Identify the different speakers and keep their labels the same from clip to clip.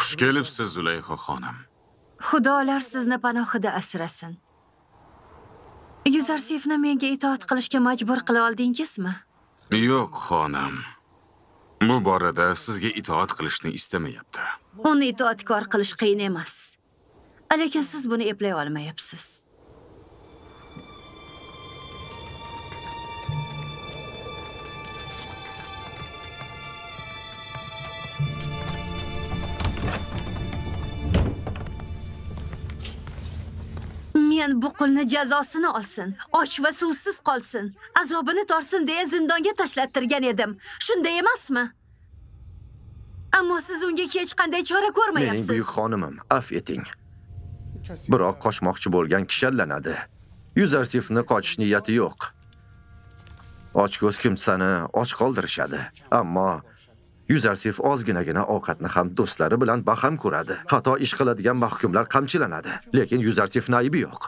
Speaker 1: Xush kelibsiz, Zulayho xonim.
Speaker 2: Xudolar sizni panohida asrasin. Yuzarsifni menga itoat qilishga majbur qila oldingizmi?
Speaker 1: Yo'q, xonim. Bu borada sizga itoat qilishni istamayapti.
Speaker 2: Uni itoatkor qilish qiyin emas. Lekin siz buni eplay olmayapsiz. Men bu qulni jazosini olsin, och va suvsiz qolsin, azobini tortsin deya zindonga tashlattirgan edim. Shunday emasmi? Ammo siz unga hech qanday chora ko'rmayapsiz.
Speaker 3: Mening buyuk xonimim, afv eting. Biroq qochmoqchi bo'lgan kishanlanadi. Yuzarsifni qochish niyati yo'q. Ochko'z kimsani och qoldirishadi, ammo Yuzarsif ozginagina ovqatni ham do'stlari bilan baham ko'radi. Xato ish qiladigan mahkumlar qamchilanadi, lekin Yuzarsifning aybi yo'q.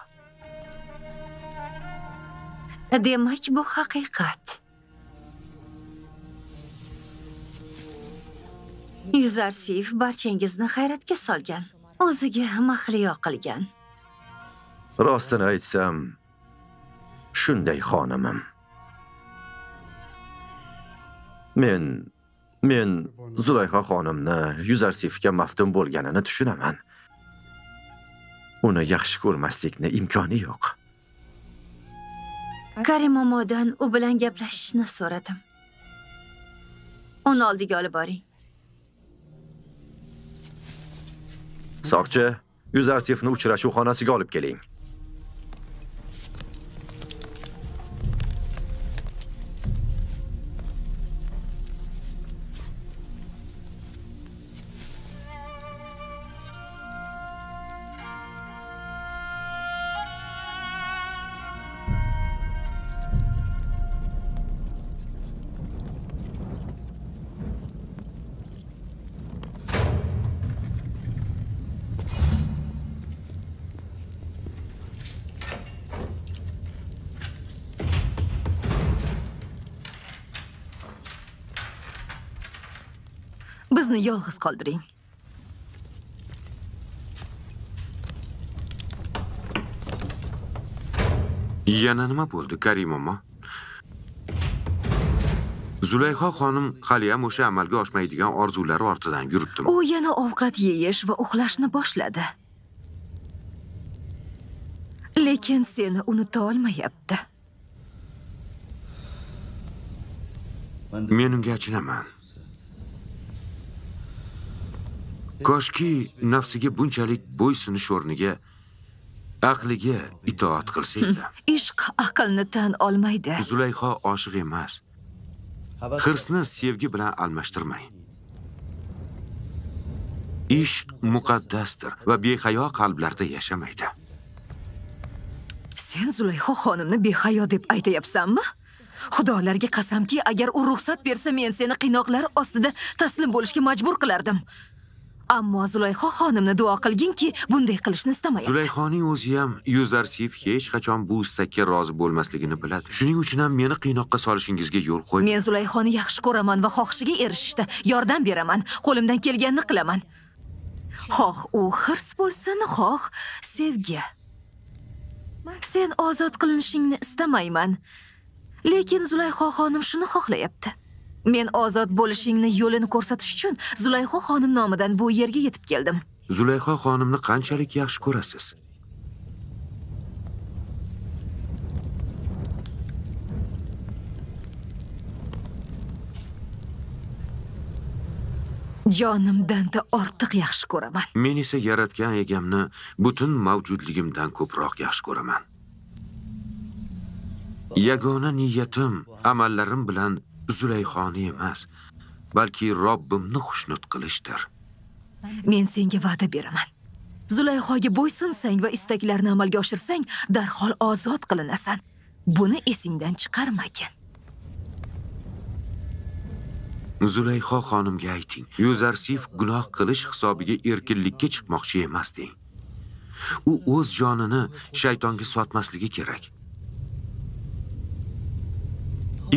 Speaker 2: Demak, bu haqiqat. Yuzarsif barchangizni hayratga solgan, o'ziga mahliyo qilgan.
Speaker 3: Rostini aytsam, shunday xonimim. Men Zulayho xonimni Yuzarsifga maftun bo'lganini tushunaman. Uni yaxshi ko'rmaslikning imkoni yo'q.
Speaker 2: Karim momodan u bilan gaplashishni so'radim. Uni oldiga olib boring.
Speaker 3: Soqchi, Yuzarsifni uchrashuv xonasiga olib keling.
Speaker 2: Bizni yolg'iz qoldiring.
Speaker 4: Yana nima bo'ldi, Karim momo? Zulayho xonim hali ham o'sha amalga oshmaydigan orzulari ortidan yuribdimi?
Speaker 2: U yana ovqat yeyish va uxlashni boshladi. Lekin seni unuta olmayapti.
Speaker 4: Men unga achinaman. Koshki nafsiga bunchalik bo'ysunish o'rniga aqliga itoat qilsa edi.
Speaker 2: Ishq aqlni tan olmaydi.
Speaker 4: Zulayho oshiq emas. Hirsni sevgi bilan almashtirmang. Ishq muqaddasdir va behayo qalblarda yashamaydi.
Speaker 2: Sen Zulayho xonimni behayo deb aytayapsanmi? Xudolarga qasamki, agar u ruxsat bersa, men seni qiynoqlar ostida taslim bo'lishga majbur qilardim. Ammo Zulayho xonimni duo qilginki, bunday qilishni istamayapti.
Speaker 4: Zulayhoning o'zi ham Yuzarsif hech qachon bu istakka rozi bo'lmasligini biladi. Shuning uchun ham meni qiynoqqa solishingizga yo'l qo'ying.
Speaker 2: Men Zulayhoni yaxshi ko'raman va xohishiga erishishda yordam beraman. Qo'limdan kelganini qilaman. Xoh u hirs bo'lsin, xoh sevgi. Sen ozod qilinishingni istamayman. Lekin Zulayho xonim shuni xohlayapti. Men ozod bo'lishingni yo'lini ko'rsatish uchun Zulayho xonim nomidan bu yerga yetib keldim.
Speaker 4: Zulayho xonimni qanchalik yaxshi ko'rasiz?
Speaker 2: Jonimdan-da ortiq yaxshi ko'raman.
Speaker 4: Men esa yaratgan egamni butun mavjudligimdan ko'proq yaxshi ko'raman. Yagona niyatim, amallarim bilan Zulayhoni emas, balki Robbimni xushnud qilishdir.
Speaker 2: Men senga va'da beraman. Zulayhoga bo'ysunsang va istaklarini amalga oshirsang, darhol ozod qilinasan. Buni esingdan chiqarmagin.
Speaker 4: Zulayho xonimga ayting, Yuzarsif gunoh qilish hisobiga erkinlikka chiqmoqchi emas deng. U o'z jonini shaytonga sotmasligi kerak.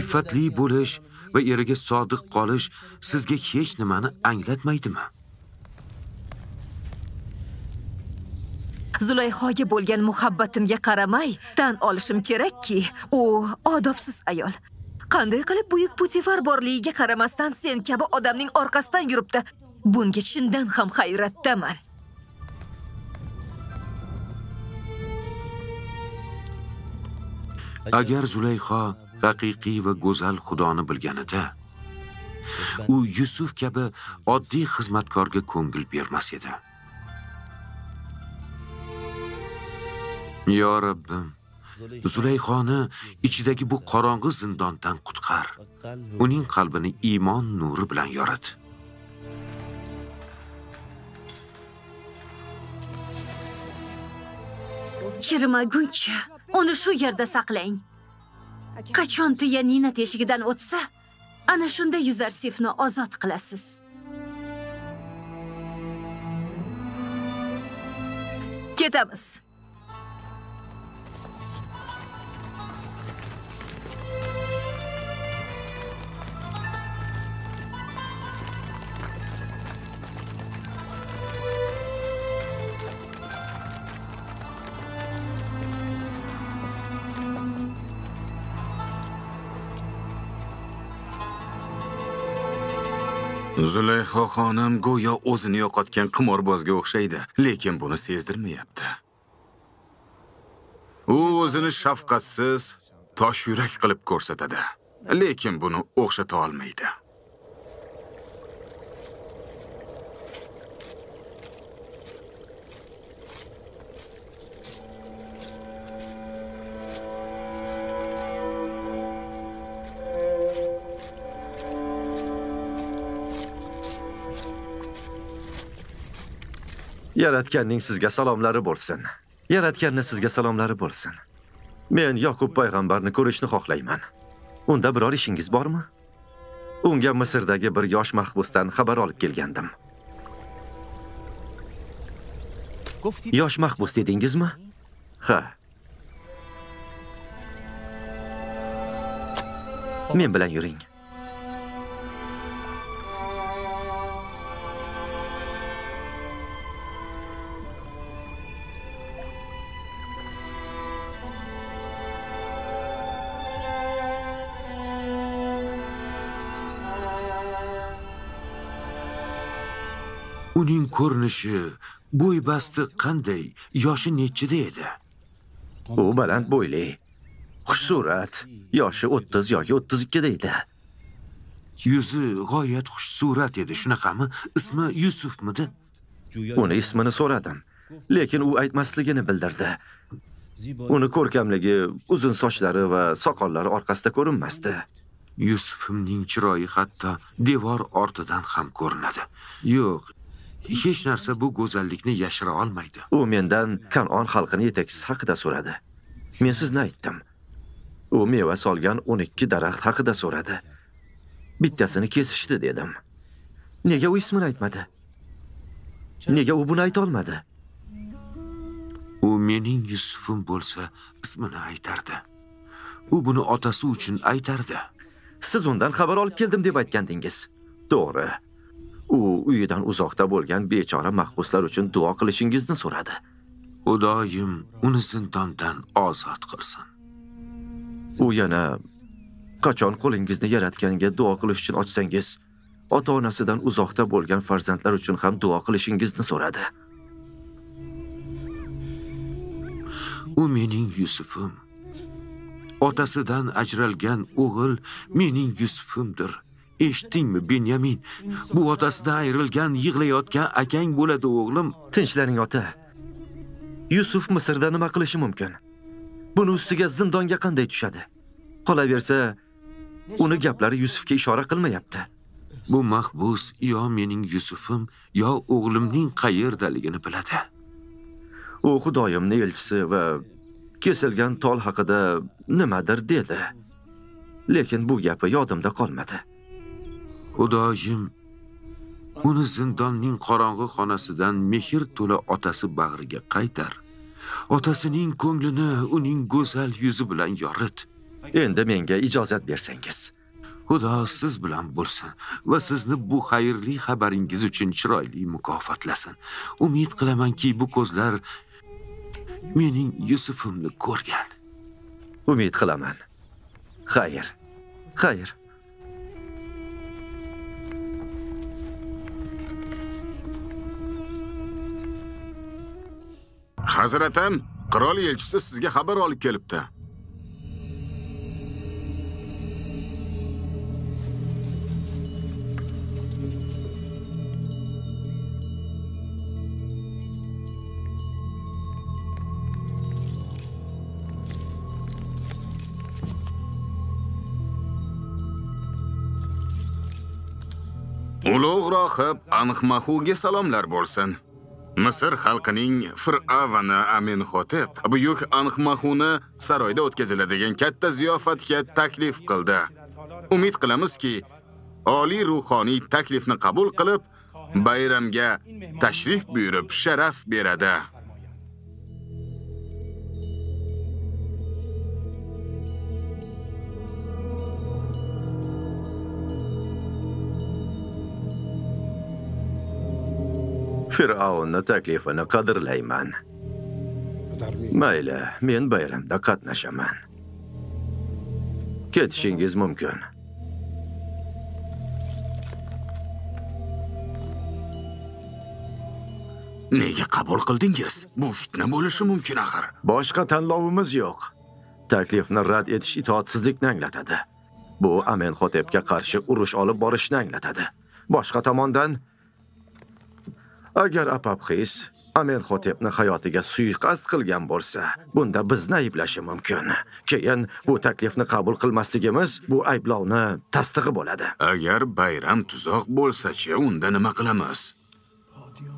Speaker 4: Iffatli bo'lish va eriga sodiq qolish sizga hech nimani anglatmaydimi?
Speaker 2: Zulayhoga bo'lgan muhabbatimga qaramay, tan olishim kerakki, u odobsiz ayol. Qanday qilib buyuk Putifar borligiga qaramasdan sen kabi odamning orqasidan yuribdi? Bunga chindan ham hayratdaman.
Speaker 4: Agar Zulayho haqiqiy va go'zal Xudoni bilganida, u Yusuf kabi oddiy xizmatkorga ko'ngil bermas edi. Yo Rabbim, Zulayxoni ichidagi bu qorong'i zindondan qutqar. Uning qalbini iymon nuri bilan yorit.
Speaker 5: Kirmaguncha uni shu yerda saqlang. Qachon tuya Nina teshigidan o'tsa, ana shunda Yuzarsifni ozod qilasiz.
Speaker 2: Ketamiz.
Speaker 1: Zulayho xonim go'yo o'zini yo'qotgan qimorbozga o'xshaydi, lekin buni sezdirmayapti. U o'zini shafqatsiz, tosh yurak qilib ko'rsatadi, lekin buni o'xshata olmaydi.
Speaker 3: Yaratganning sizga salomlari bo'lsin. Yaratganning sizga salomlari bo'lsin. Men Yoqub payg'ambarni ko'rishni xohlayman. Unda biror ishingiz bormi? Unga Misrdagi bir yosh mahbusdan xabar olib kelgandim. Yosh mahbus dedingizmi? Ha. Men bilan yuring.
Speaker 4: Uning ko'rinishi, bo'y-basti qanday, yoshi nechida edi?
Speaker 3: U baland bo'yli, xushsurat, yoshi 30 yoki 32 deydi.
Speaker 4: Yuzi g'oyat xushsurat edi, shunaqami? Ismi Yusufmidi?
Speaker 3: Uni ismini so'radim, lekin u aytmasligini bildirdi. Uni ko'rkamligi, uzun sochlari va soqollari orqasida ko'rinmasdi.
Speaker 4: Yusufimning chiroyi hatto devor ortidan ham ko'rinadi. Yo'q, hech narsa bu go'zallikni yashira olmaydi.
Speaker 3: U mendan Kanon xalqini yetakchisi haqida so'radi. Men sizni aytdim. U meva solgan 12 daraxt haqida so'radi. Bittasini kesishdi dedim. Nega u ismini aytmadi? Nega u buni ayta olmadi?
Speaker 4: U mening Yusufim bo'lsa, ismini aytardi. U buni otasi uchun aytardi.
Speaker 3: Siz undan xabar olib keldim deb aytgandingiz. To'g'ri. U uyidan uzoqda bo'lgan bechora mahbuslar uchun duo qilishingizni so'radi.
Speaker 4: Xudoyim uni zindondan ozod qilsin.
Speaker 3: U yana qachon qo'lingizni Yaratganga duo qilish uchun ochsangiz, ota-onasidan uzoqda bo'lgan farzandlar uchun ham duo qilishingizni so'radi.
Speaker 4: U mening Yusufim. Otasidan ajralgan o'g'il mening Yusufimdir. Eshitdingmi, Benyamin? Bu otasidan ayrilgan, yig'layotgan akang bo'ladi, o'g'lim.
Speaker 3: Tinchlaning ota. Yusuf Misrda nima qilishi mumkin? Buni ustiga zindonga qanday tushadi? Qolaversa, uni gaplari Yusufga ishora qilmayapti.
Speaker 4: Bu mahbus yo mening Yusufim, yo o'g'limning qayerdaligini biladi.
Speaker 3: U Xudoyimning elchisi va kesilgan tol haqida nimadir dedi. Lekin bu gapi yodimda qolmadi.
Speaker 4: Xudoyim, uni zindonning qorong'i xonasidan mehr to'la otasi bag'riga qaytar. Otasining ko'nglini uning go'zal yuzi bilan yorit.
Speaker 3: Endi menga ijozat bersangiz.
Speaker 4: Xudo siz bilan bo'lsin va sizni bu xayrli xabaringiz uchun chiroyli mukofotlasin. Umid qilamanki, bu ko'zlar mening Yusufimni ko'rgan.
Speaker 3: Umid qilaman. Xayr. Xayr.
Speaker 1: Hazratim, qirol elchisi sizga xabar olib kelibdi. Ulug' rohib Anxmahuga salomlar bo'lsin. Misr xalqining fir'avni Amenhotep buyuk Anxmahuni saroyda o'tkaziladigan katta ziyofatga taklif qildi. Umid qilamizki, oliy ruhoniy taklifni qabul qilib, bayramga tashrif buyurib sharaf beradi.
Speaker 3: Fir'avnning taklifini qadrlayman. Mayli, men bayramda qatnashaman. Ketishingiz mumkin.
Speaker 1: Nega qabul qildingiz? Bu fitna bo'lishi mumkin axir.
Speaker 3: Boshqa tanlovimiz yo'q. Taklifni rad etish itoatsizlikni anglatadi. Bu Amenhotepga qarshi urush olib borishni anglatadi. Boshqa tomondan, agar Apopxis Amenhotepni hayotiga suiqasd qilgan bo'lsa, bunda bizni ayblashi mumkin. Keyin bu taklifni qabul qilmasligimiz bu ayblovni tasdig'i bo'ladi.
Speaker 1: Agar bayram tuzoq bo'lsa-chi, unda nima qilamiz?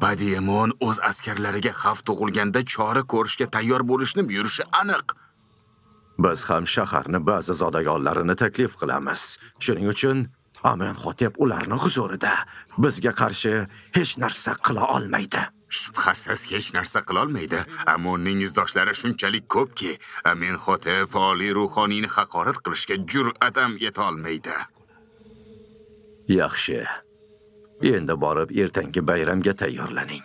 Speaker 1: Badiemon o'z askarlariga xavf tug'ilganda chora ko'rishga tayyor bo'lishni buyurishi aniq.
Speaker 3: Biz ham shaharni ba'zi zodagonlarini taklif qilamiz. Shuning uchun Amenhotep ularni huzurida bizga qarshi hech narsa qila olmaydi.
Speaker 1: Shubhasiz hech narsa qila olmaydi. Ammo uning izdoshlari shunchalik ko'pki, Amenhotep oliy ruhoniyni haqorat qilishga jur'at ham eta olmaydi.
Speaker 3: Yaxshi. Endi borib ertangi bayramga tayyorlaning.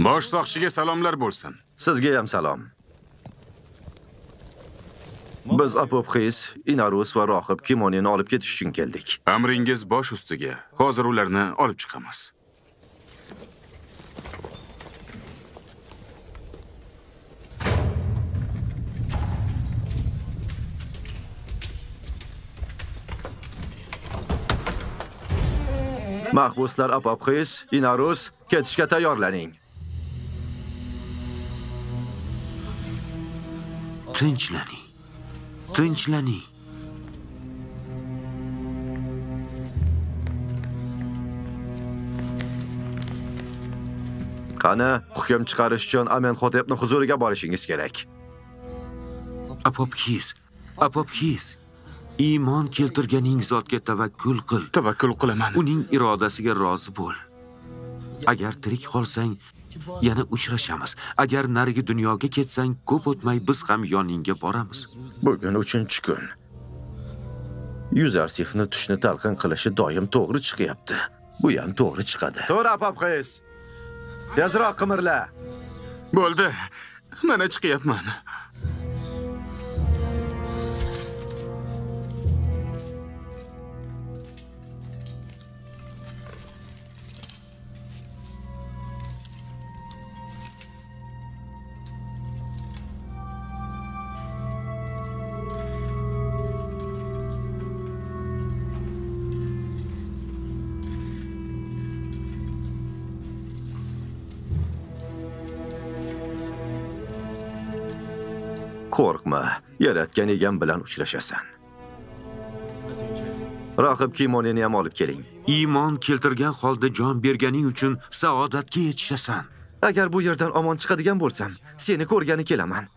Speaker 1: Bosh soqchiga salomlar bo'lsin.
Speaker 3: Sizga ham salom. Biz Apopxis, Inarus va rohib Kimonini olib ketish uchun keldik.
Speaker 1: Amringiz bosh ustiga. Hozir ularni olib chiqamiz.
Speaker 3: Mahbuslar Apopxis, Inarus, ketishga tayyorlaning.
Speaker 4: Tinchlaning. Tinchlaning.
Speaker 3: Qani, hukm chiqarish uchun Amenhotepning huzuriga borishingiz kerak.
Speaker 4: Apopxis, Apopxis, iymon keltirganing zotga tavakkul qil.
Speaker 1: Tavakkul qilaman.
Speaker 4: Uning irodasiga rozi bo'l. Agar tirik qolsang, yana uchrashamiz. Agar narigi dunyoga ketsang, ko'p o'tmay biz ham yoningga boramiz.
Speaker 3: Bugun 3-kun. Yuzarsifni tushni talqin qilishi doim to'g'ri chiqyapti. Bu ham to'g'ri chiqadi. To'g'ri, Apopxis. Tezroq qimirla.
Speaker 1: Bo'ldi. Mana chiqyapman.
Speaker 3: Qo'rqma, yaratgan egam bilan uchrashasan. Rohib Kimonini ham olib keling.
Speaker 4: Iymon keltirgan holda jon berganing uchun saodatga yetishasan.
Speaker 3: Agar bu yerdan omon chiqadigan bo'lsam, seni ko'rgani kelaman.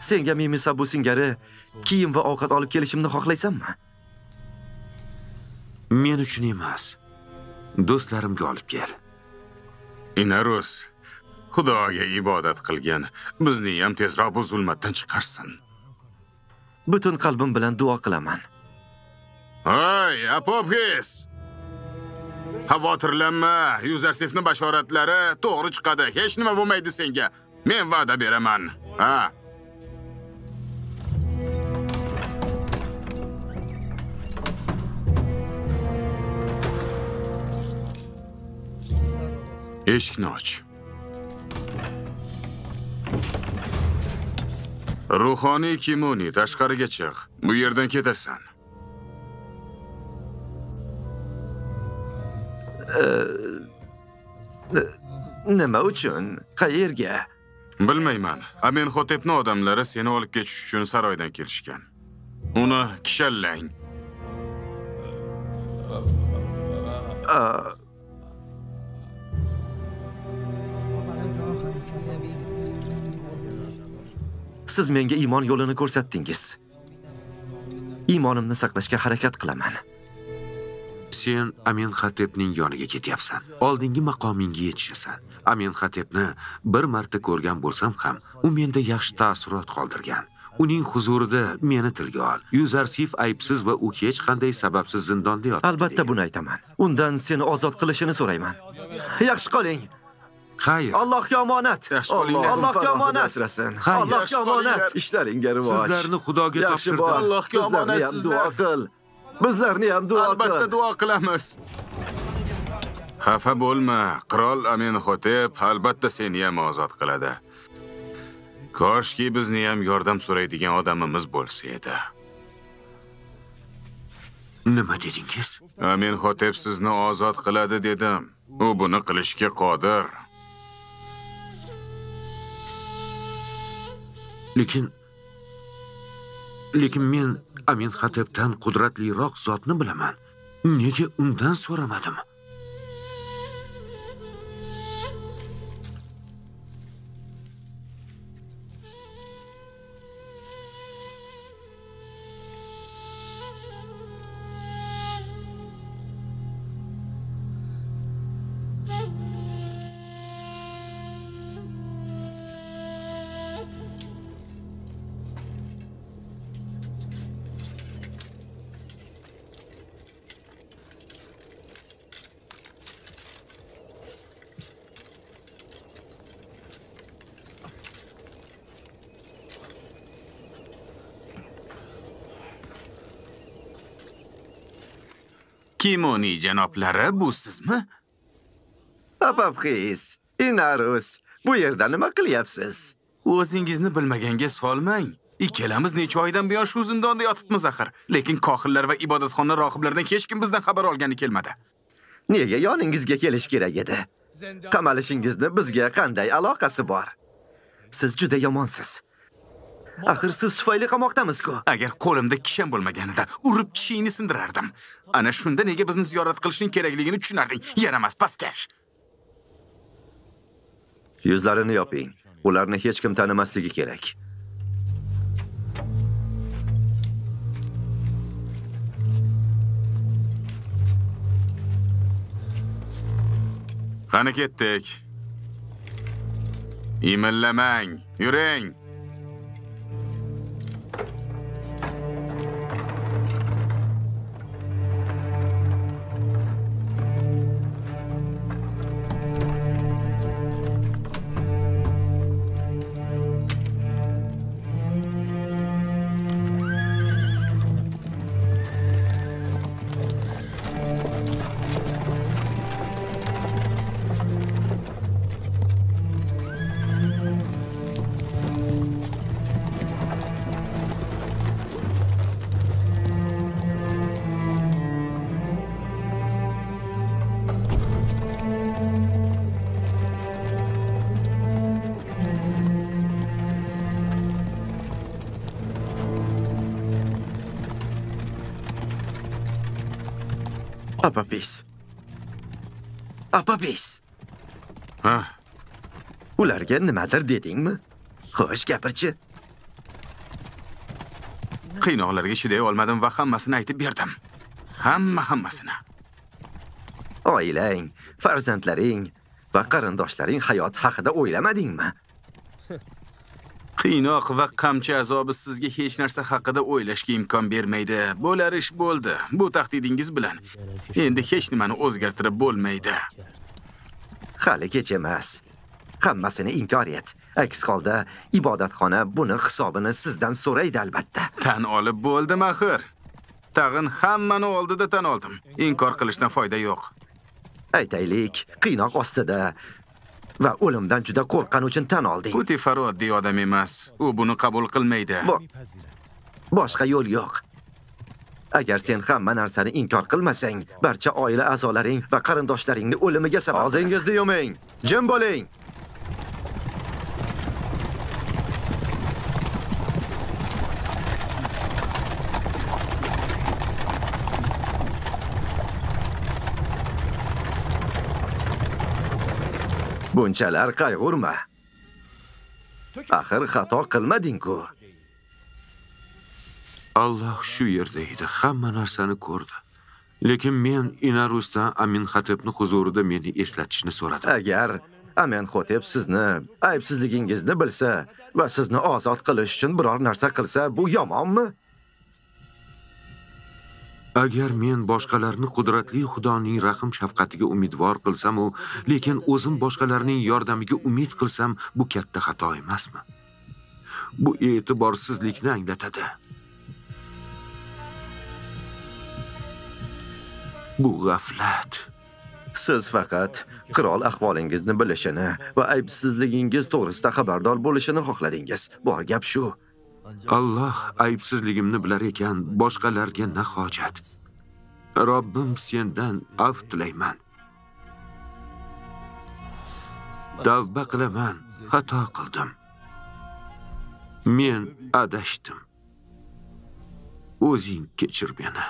Speaker 3: senga Mimi Sabu singari kiyim va ovqat olib kelishimni xohlaysanmi?
Speaker 4: Men uchun emas, do'stlarimga olib kel.
Speaker 1: Inarus, Xudoga ibodat qilgan, bizni ham tezroq bu zulmatdan chiqarsin.
Speaker 3: Butun qalbim bilan duo qilaman.
Speaker 1: Ay, Apopgis! Xavotirlanma, Yuzarsifning bashoratlari to'g'ri chiqadi. Hech nima bo'lmaydi senga. Men va'da beraman. Ha. Eshikni och. Ruhoniy Kimoni, tashqariga chiq. Bu yerdan ketasan.
Speaker 3: Nima uchun? Qayerga?
Speaker 1: Bilmayman. Amenhotepning odamlari seni olib ketish uchun saroydan kelishgan. Uni kishallang.
Speaker 3: Siz menga iymon yo'lini ko'rsatdingiz. Iymonimni saqlashga harakat qilaman.
Speaker 4: Sen Amenhotepning yoniga ketyapsan. Oldingi maqomingga yetishasan. Amenhotepni bir marta ko'rgan bo'lsam ham, u menda yaxshi taassurot qoldirgan. Uning huzurida meni tilga ol. Yuzarsif aybsiz va u hech qanday sababsiz zindonda yotibdi.
Speaker 3: Albatta buni aytaman. Undan seni ozod qilishini so'rayman. Yaxshi qoling.
Speaker 4: Xayr.
Speaker 3: Allohga omonat. Allohga omonat. Allohga omonat. Ishlaringga rivoj.
Speaker 4: Sizlarni Xudoga topshirdim.
Speaker 1: Allohga omonat sizlar.
Speaker 3: Bizlarni ham duo qil.
Speaker 1: Albatta duo qilamiz. Xafa bo'lma, qirol Amenhotep albatta seni ham ozod qiladi. Koshki bizni ham yordam so'raydigan odamimiz bo'lsa edi.
Speaker 4: Nima dedingiz?
Speaker 1: Amenhotep sizni ozod qiladi dedim. U buni qilishga qodir.
Speaker 4: Lekin men Amenhotepdan qudratliroq zotni bilaman. Nega undan so'ramadim?
Speaker 1: Kimoni janoblari, bu sizmi?
Speaker 3: Apopgis, Inarus, bu yerda nima qilyapsiz?
Speaker 1: O'zingizni bilmaganga solmang. Ikkalamiz necha oydan buyon shu zindonda yotibmiz axir. Lekin kohillar va ibodatxona rohiblaridan hech kim bizdan xabar olgani kelmadi.
Speaker 3: Nega yoningizga kelish kerak edi? Qamalishingizni bizga qanday aloqasi bor? Siz juda yomonsiz. Axir siz tufayli qamoqdamiz-ku.
Speaker 1: Agar qo'limda kishan bo'lmaganida urib kishingni sindirardim. Ana shunda nega bizni ziyorat qilishning kerakligini tushunarding. Yaramas pastkash.
Speaker 3: Yuzlarini yoping. Ularni hech kim tanimasligi kerak.
Speaker 1: Qani ketdik. Imillamang, yuring.
Speaker 3: Apopgis.
Speaker 1: Ha?
Speaker 3: Ularga nimadir dedingmi? Xo'sh, gapirchi.
Speaker 1: Qiynoqlarga chiday olmadim va hammasini aytib berdim. Hammasini.
Speaker 3: Oilang, farzandlaring va qarindoshlaring hayot haqida o'ylamadingmi?
Speaker 1: Qiynoq va qamchi azobi sizga hech narsa haqida o'ylashga imkon bermaydi. Bo'lar ish bo'ldi. Bu tahdidingiz bilan endi hech nimani o'zgartirib bo'lmaydi.
Speaker 3: Hali kech emas. Hammasini inkor et. Aks holda ibodatxona buni hisobini sizdan so'raydi albatta.
Speaker 1: Tan olib bo'ldim axir. Tag'in hammani oldida tan oldim. Inkor qilishdan foyda yo'q.
Speaker 3: Aytaylik, qiynoq ostida va o'limdan juda qo'rqqan uchun tan olding.
Speaker 1: Putifar oddiy odam emas. U buni qabul qilmaydi.
Speaker 3: Boshqa yo'l yo'q. Agar sen hamma narsani inkor qilmasang, barcha oila a'zolaring va qarindoshlaringning o'limiga sabab. Og'zingizni yuming. Jim bo'ling. Bunchalar qayg'urma. Axir xato qilmading-ku.
Speaker 4: Alloh shu yerda edi, hamma narsani ko'rdi. Lekin men Inarusdan Aminxotepni huzurida meni eslatishni so'radim.
Speaker 3: Agar Aminxotep sizni aybsizligingizni bilsa va sizni ozod qilish uchun biror narsa qilsa, bu yomonmi?
Speaker 4: Agar men boshqalarni qudratli Xudoning rahim shafqatiga umidvor qilsam, lekin o'zim boshqalarning yordamiga umid qilsam, bu katta xato emasmi? Bu e'tiborsizlikni anglatadi. Bu g'aflat.
Speaker 3: Siz faqat qirol ahvolingizni bilishini va aybsizligingiz to'g'risida xabardor bo'lishini xohladingiz. Bor gap shu.
Speaker 4: Alloh aybsizligimni bilar ekan, boshqalarga na hojat. Robbim sendan afv tilayman. Tavba qilaman, xato qildim. Men adashdim. O'zing kechir meni.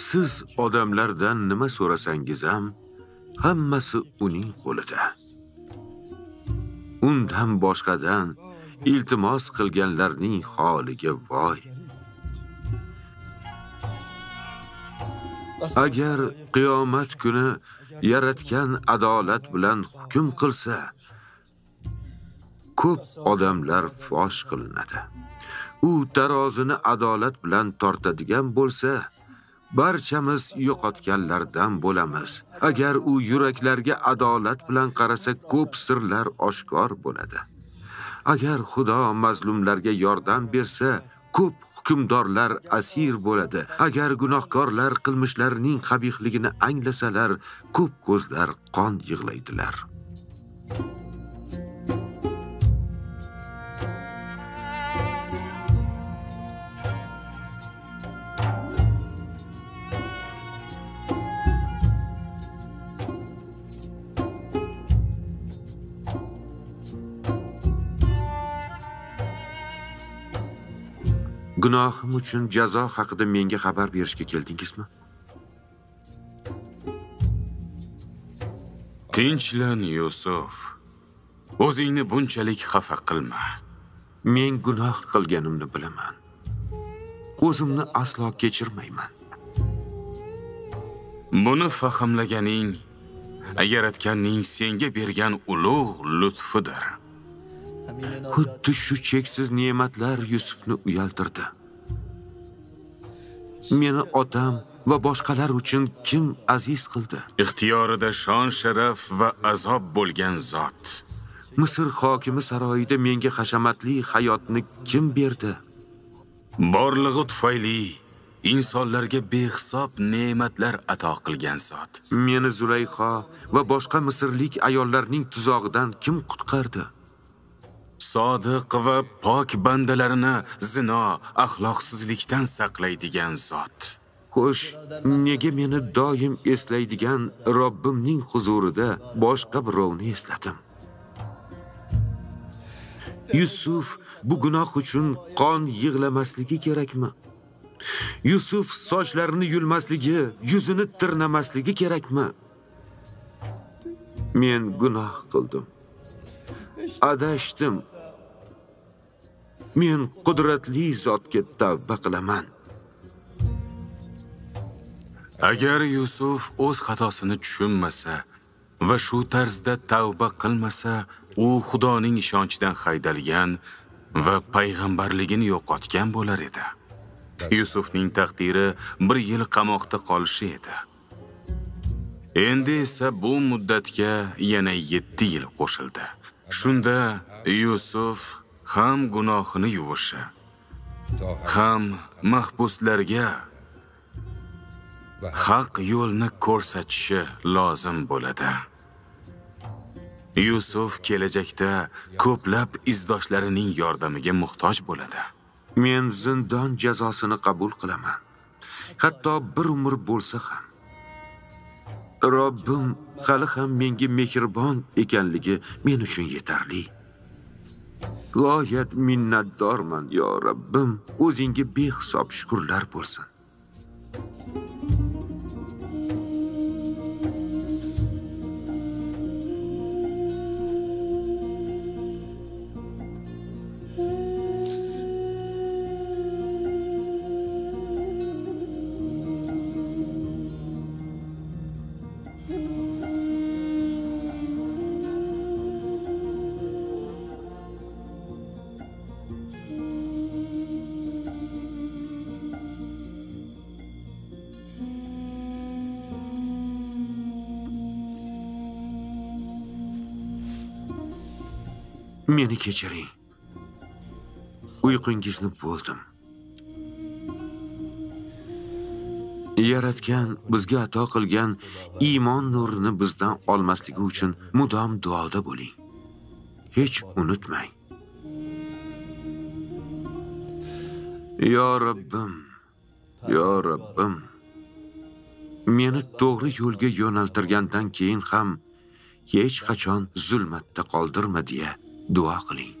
Speaker 4: Siz odamlardan nima so'rasangiz ham, hammasi uning qo'lida. Undan boshqadan iltimos qilganlarning holiga voy. Agar qiyomat kuni yaratgan adolat bilan hukm qilsa, ko'p odamlar fosh qilinadi. U tarozini adolat bilan tortadigan bo'lsa, barchamiz yo'qotganlardan bo'lamiz. Agar u yuraklarga adolat bilan qarasa, ko'p sirlar oshkor bo'ladi. Agar Xudo mazlumlarga yordam bersa, ko'p hukmdorlar asir bo'ladi. Agar gunohkorlar qilmishlarining qabihligini anglasalar, ko'p ko'zlar qon yig'laydilar. Gunohim uchun jazo haqida menga xabar berishga keldingizmi?
Speaker 1: Tinchlan, Yusuf. O'zingni bunchalik xafa qilma.
Speaker 4: Men gunoh qilganimni bilaman. O'zimni aslo kechirmayman.
Speaker 1: Buni fahmlaganing Yaratganning senga bergan ulug' lutfidir.
Speaker 4: Xuddi shu cheksiz ne'matlar Yusufni uyaltirdi. Meni otam va boshqalar uchun kim aziz qildi?
Speaker 1: Ixtiyorida shon, sharaf va azob bo'lgan zot.
Speaker 4: Misr hokimi saroyida menga hashamatli hayotni kim berdi?
Speaker 1: Borlig'i tufayli insonlarga behisob ne'matlar ato qilgan zot.
Speaker 4: Meni Zulayxo va boshqa misrlik ayollarning tuzog'idan kim qutqardi?
Speaker 1: Sodiq va pok bandalarini zino, axloqsizlikdan saqlaydigan zot.
Speaker 4: Xo'sh, nega meni doim eslaydigan Robbimning huzurida boshqa birovni esladim? Yusuf bu gunoh uchun qon yig'lamasligi kerakmi? Yusuf sochlarini yulmasligi, yuzini tirnamasligi kerakmi? Men gunoh qildim. Adashdim. Men qudratli zotga tavba qilaman.
Speaker 1: Agar Yusuf o'z xatosini tushunmasa va shu tarzda tavba qilmasa, u Xudoning ishonchidan haydalgan va payg'ambarligini yo'qotgan bo'lar edi. Yusufning taqdiri 1 yil qamoqda qolishi edi. Endi esa bu muddatga yana 7 yil qo'shildi. Shunda Yusuf ham gunohini yuvishi, ham mahbuslarga haq yo'lni ko'rsatishi lozim bo'ladi. Yusuf kelajakda ko'plab izdoshlarining yordamiga muhtoj bo'ladi.
Speaker 4: Men zindon jazosini qabul qilaman. Hatto bir umr bo'lsa ham. Robbim hali ham menga mehribon ekanligi men uchun yetarli. G'oyat minnatdorman, yo Robbim. O'zingga behisob shukrlar bo'lsin. Meni kechiring. Uyqungizni bo'ldim. Yaratgan bizga ato qilgan iymon nurini bizdan olmasligi uchun mudom duoda bo'ling. Hech unutmang. Yo Robbim, yo Robbim, meni to'g'ri yo'lga yo'naltirgandan keyin ham hech qachon zulmatda qoldirma deya duo qiling.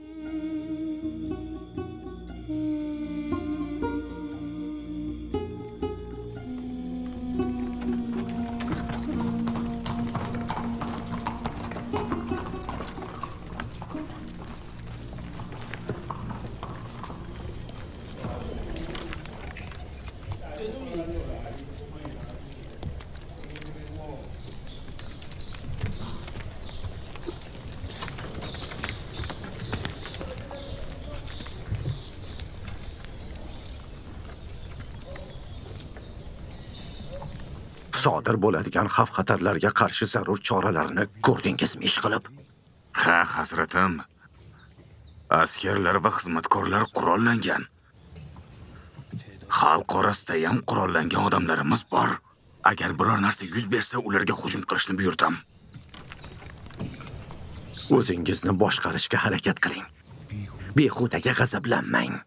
Speaker 3: Sodir bo'ladigan xavf-xatarlarga qarshi zarur choralarni ko'rdingizmi ish qilib?
Speaker 1: Ha, hazratim. Askarlar va xizmatkorlar qurollangan. Xalq orasida ham qurollangan odamlarimiz bor. Agar biror narsa yuz bersa, ularga hujum qilishni buyurtam.
Speaker 3: O'zingizni boshqarishga harakat qiling. Behudaga g'azablanmang.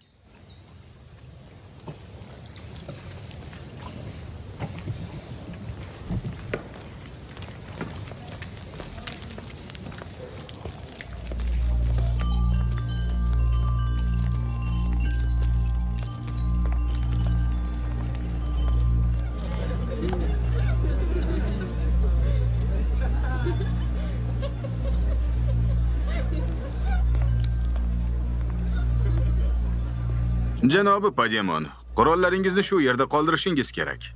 Speaker 1: Janobi Pademon, qurollaringizni shu yerda qoldirishingiz kerak.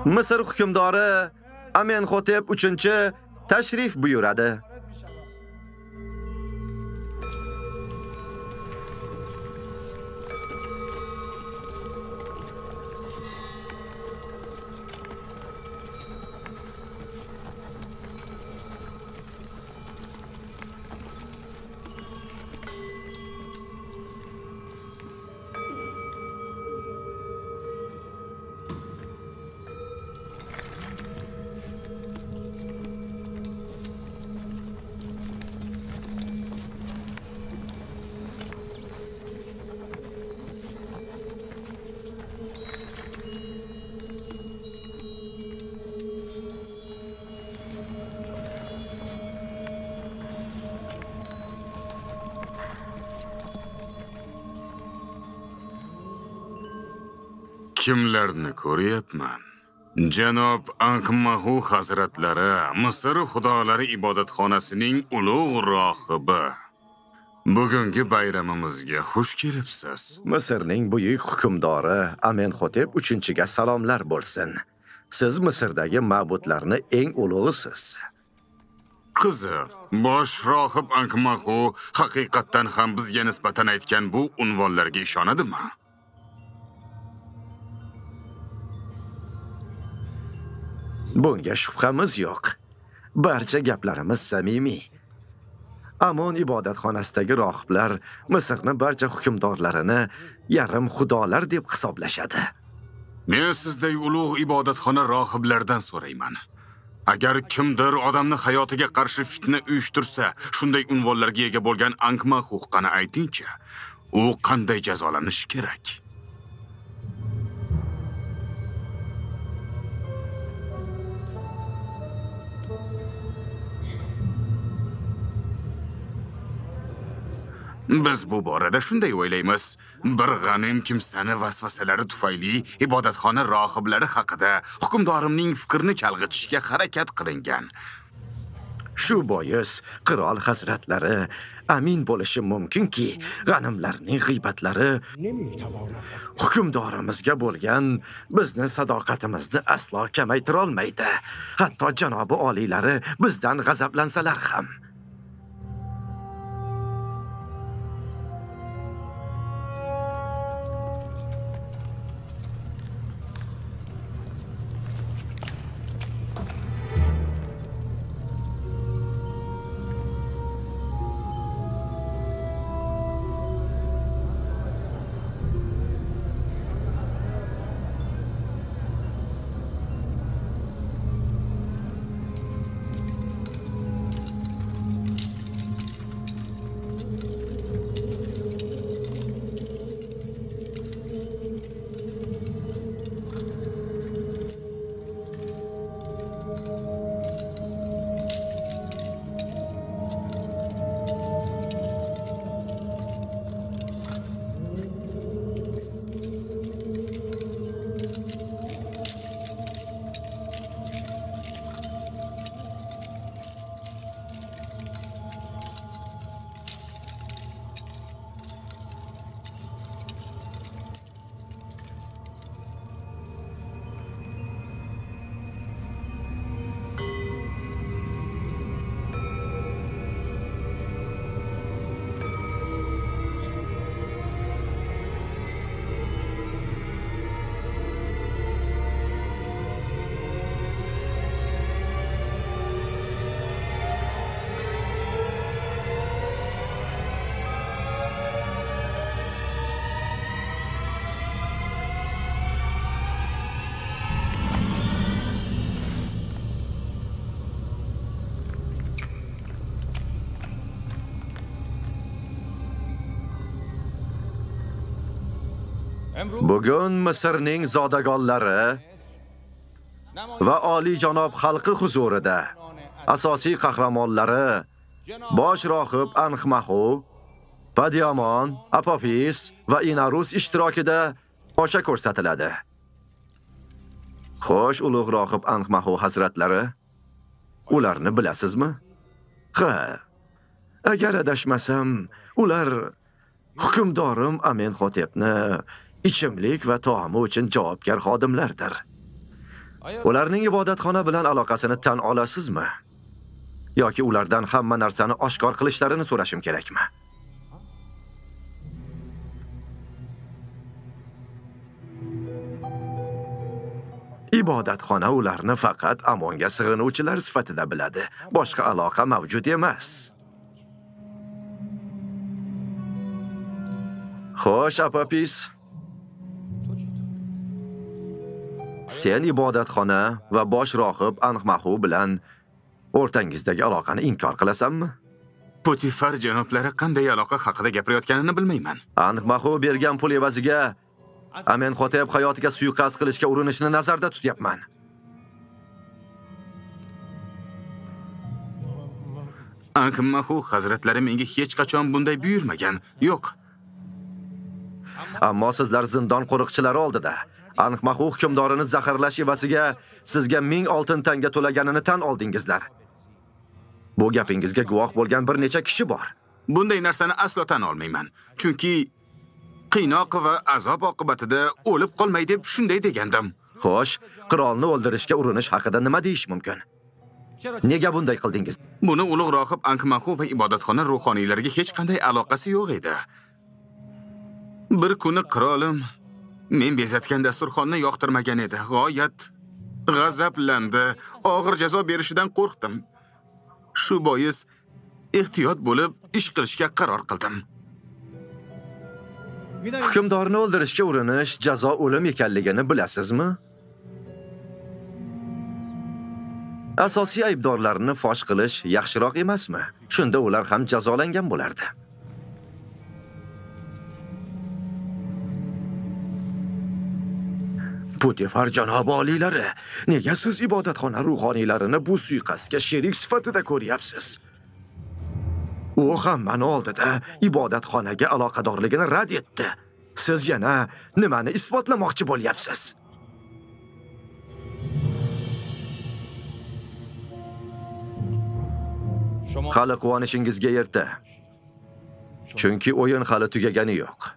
Speaker 3: Misr hukmdori Amenhotep 3 tashrif buyuradi.
Speaker 1: Kimlarni ko'ryapman? Janob Ankmahu hazratlari Misr xudolari ibodatxonasining ulug' rohibi. Bugungi bayramimizga xush kelibsiz.
Speaker 3: Misrning buyuk hukmdori Amenhotep 3ga salomlar bo'lsin. Siz Misrdagi ma'budlarni eng ulug'isiz.
Speaker 1: Qiziq, bosh rohib Ankmahu haqiqatdan ham bizga nisbatan aytgan bu unvonlarga ishonadimi?
Speaker 3: Bunga shubhamiz yo'q. Barcha gaplarimiz samimiy. Amon ibodatxonasidagi rohiblar Misrni barcha hukmdorlarini yarim xudolar deb hisoblashadi.
Speaker 1: Men sizday ulug' ibodatxona rohiblardan so'rayman. Agar kimdir odamni hayotiga qarshi fitna uyushtirsa, shunday unvonlarga ega bo'lgan Ankmahu qani aytingchi, u qanday jazolanishi kerak? Biz bu borada shunday o'ylaymiz. Bir g'anim kimsani vasvasalari tufayli ibodatxona rohiblari haqida hukmdorimning fikrini chalg'itishga harakat qilingan.
Speaker 3: Shu bois qirol hazratlari amin bo'lishi mumkinki, g'animlarning g'iybatlari hukmdorimizga bo'lgan bizni sadoqatimizni aslo kamaytira olmaydi. Hatto janobi oliylari bizdan g'azablansalar ham. Bugun Misrning zodagonlari va oliyjanob xalqi huzurida asosiy qahramonlari bosh rohib Anxmaxu, Padiamon, Apofis va Inarus ishtirokida osha ko'rsatiladi. Xo'sh, ulug' rohib Anxmaxu hazratlari, ularni bilasizmi? Ha, agar adashmasam, ular hukmdorim Amenhotepni ichimlik va taomi uchun javobgar xodimlardir. Ularning ibodatxona bilan aloqasini tan olasizmi? Yoki ulardan hamma narsani oshkor qilishlarini so'rashim kerakmi? Ibodatxona ularni faqat Amonga sig'inuvchilar sifatida biladi. Boshqa aloqa mavjud emas. Xo'sh, Apofis. Sen ibodatxona va bosh rohib Anxmaxu bilan o'rtangizdagi aloqani inkor qilasanmi?
Speaker 1: Putifar janoblari qanday aloqa haqida gapirayotganini bilmayman.
Speaker 3: Anxmaxu bergan pul evaziga Amenhotep hayotiga suiqasd qilishga urinishni nazarda tutyapman.
Speaker 1: Anxmaxu hazratlari menga hech qachon bunday buyurmagan. Yo'q.
Speaker 3: Ammo sizlar zindon qo'riqchilari oldida Anxmaxu hukmdorini zaharlash evaziga sizga 1000 oltin tanga to'laganini tan oldingizlar. Bu gapingizga guvoh bo'lgan bir necha kishi bor.
Speaker 1: Bunday narsani aslo tan olmayman. Chunki qiynoq va azob oqibatida o'lib qolmay deb shunday degandim.
Speaker 3: Xo'sh, qirolni o'ldirishga urinish haqida nima deyish mumkin? Nega bunday qildingiz?
Speaker 1: Buni ulug' rohib Anxmaxu va ibodatxona ruhoniylariga hech qanday aloqasi yo'q edi. Bir kuni qirolim men bezatgan dasturxonni yoqtirmagan edi. G'oyat g'azablandi. Og'ir jazo berishidan qo'rqdim. Shu bois ehtiyot bo'lib ish qilishga qaror qildim.
Speaker 3: Hukmdorni o'ldirishga urinish jazo o'lim ekanligini bilasizmi? Asosiy aybdorlarni fosh qilish yaxshiroq emasmi? Shunda ular ham jazolangan bo'lardi. Putifar janob oliylari, nega siz ibodatxona ruhoniylarini bu suiqasdga sherik sifatida ko'ryapsiz? U hammani oldida ibodatxonaga aloqadorligini rad etdi. Siz yana nimani isbotlamoqchi bo'lyapsiz? Hali quvonishingizga erta. Chunki o'yin hali tugagani yo'q.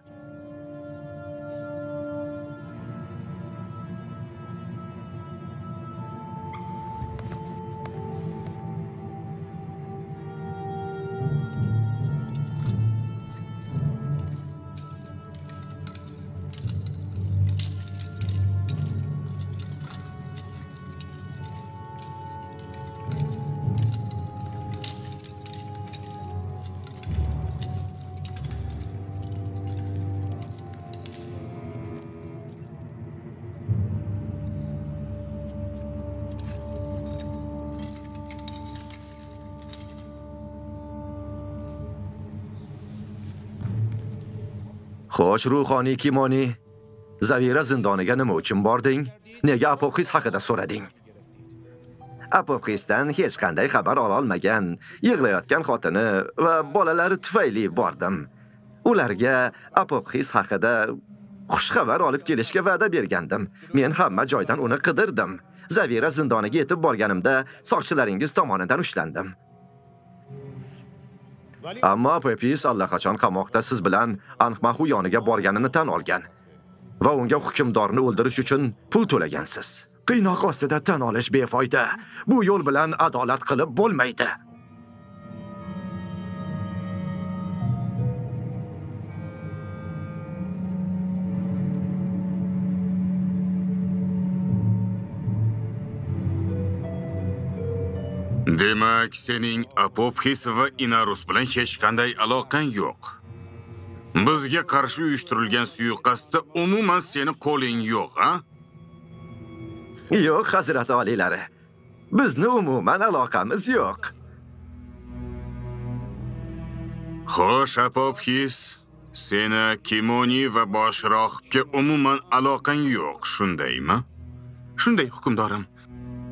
Speaker 3: Xo'sh, ruhoniy Kimoni, Zavira zindoniga nima uchun bording? Nega Apofis haqida so'rading? Apofisdan hech qanday xabar ola olmagan, yig'layotgan xotini va bolalari tufayli bordim. Ularga Apofis haqida xush xabar olib kelishga va'da bergandim. Men hamma joydan uni qidirdim. Zavira zindoniga yetib borganimda soqchilaringiz tomonidan ushlandim. Ammo Apofis allaqachon qamoqda siz bilan Anxmaxu yoniga borganini tan olgan va unga hukmdorni o'ldirish uchun pul to'lagansiz. Qiynoq ostida tan olish befoyda. Bu yo'l bilan adolat qilib bo'lmaydi.
Speaker 1: Demak, sening Apofis va Inarus bilan hech qanday aloqang yo'q. Bizga qarshi uyushtirilgan suiqasdda umuman seni qo'ling yo'q, ha?
Speaker 3: Yo'q, hazrat oliylari. Bizni umuman aloqamiz yo'q.
Speaker 1: Xo'sh, Apofis, Seni Kimoni va bosh rohibga umuman aloqang yo'q, shundaymi? Shunday, hukmdorim.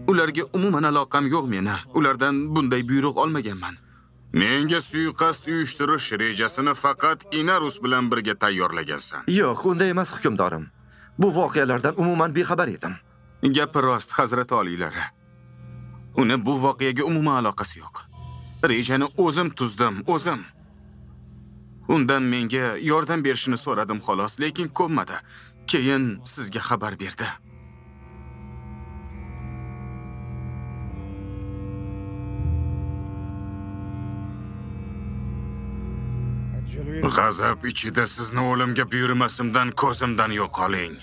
Speaker 1: Ularga umuman aloqam yo'q meni. Ulardan bunday buyruq olmaganman. Menga suiqasd uyushtirish rejasini faqat Inarus bilan birga tayyorlagansan.
Speaker 3: Yo'q, unday emas, hukmdorim. Bu voqealardan umuman bexabar edim.
Speaker 1: Gapi rost, hazrat oliylari. Uni bu voqeaga umuman aloqasi yo'q. Rejani o'zim tuzdim, o'zim. Undan menga yordam berishini so'radim xolos, lekin ko'nmadi. Keyin sizga xabar berdi. G'azab ichida sizni o'limga buyurmasimdan ko'zimdan yo'qoling.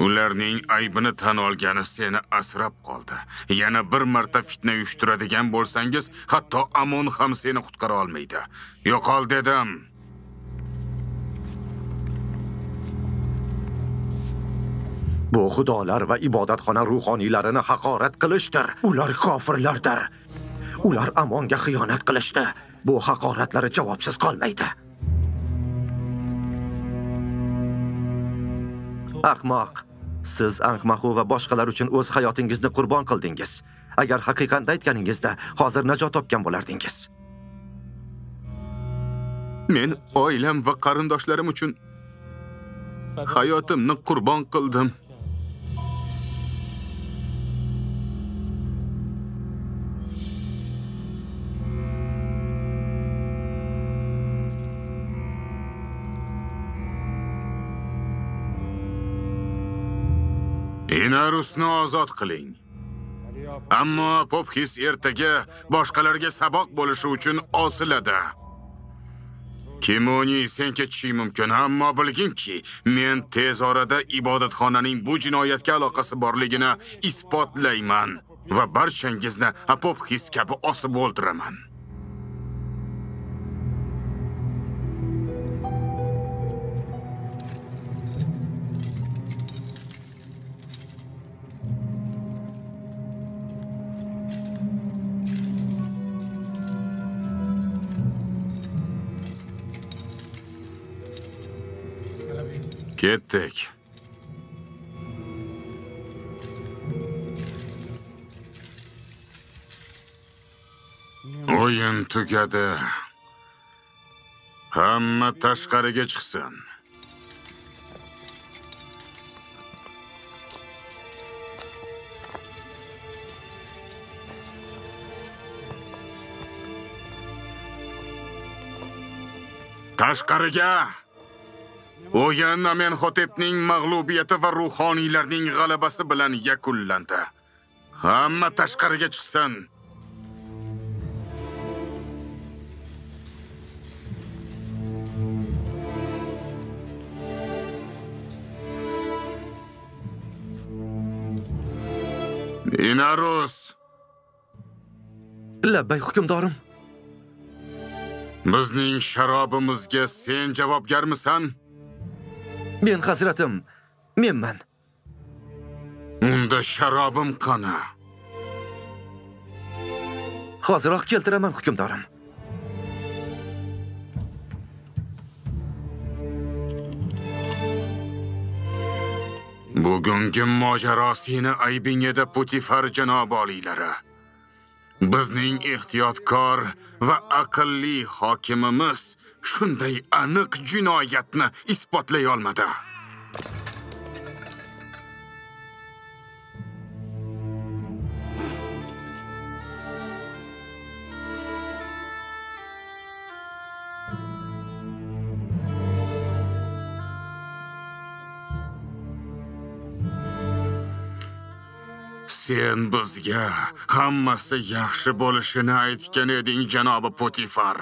Speaker 1: Ularning aybini tan olgani seni asrab qoldi. Yana bir marta fitna uyushtiradigan bo'lsangiz, hatto Amon ham seni qutqara olmaydi. Yo'qol dedim.
Speaker 3: Bu xudolar va ibodatxona ruhoniylarini haqorat qilishdir. Ular kofirlardir. Ular Amonga xiyonat qilishdi. Bu haqoratlari javobsiz qolmaydi. Ahmoq, siz Anxmaxu va boshqalar uchun o'z hayotingizni qurbon qildingiz. Agar haqiqatni aytganingizda, hozir najot topgan bo'lardingiz.
Speaker 1: Men oilam va qarindoshlarim uchun hayotimni qurbon qildim. Inarusni ozod qiling. Ammo Popxis ertaga boshqalarga saboq bo'lishi uchun osiladi. Kimoni sen ketishing mumkin, ammo bilginki, men tez orada ibodatxonaning bu jinoyatga aloqasi borligini isbotlayman va barchangizni Popxis kabi osib o'ldiraman. Ketdik. O'yin tugadi. Hamma tashqariga chiqsin. Tashqariga! O'yin Amenhotepning mag'lubiyati va ruhoniylarning g'alabasi bilan yakunlandi. Hamma tashqariga chiqsin. Inarus!
Speaker 3: Labbay hukmdorim.
Speaker 1: Bizning sharobimizga sen javobgarmisan?
Speaker 3: Men hazratim, menman.
Speaker 1: Unda sharobim qani?
Speaker 3: Hoziroq keltiraman hukmdorim.
Speaker 1: Bugungi mojaro seni aybing edi, Putifar janob oliylari. Bizning ehtiyotkor va aqlli hokimimiz shunday aniq jinoyatni isbotlay olmadi. Sen bizga hammasi yaxshi bo'lishini aytgan eding, janobi Putifar.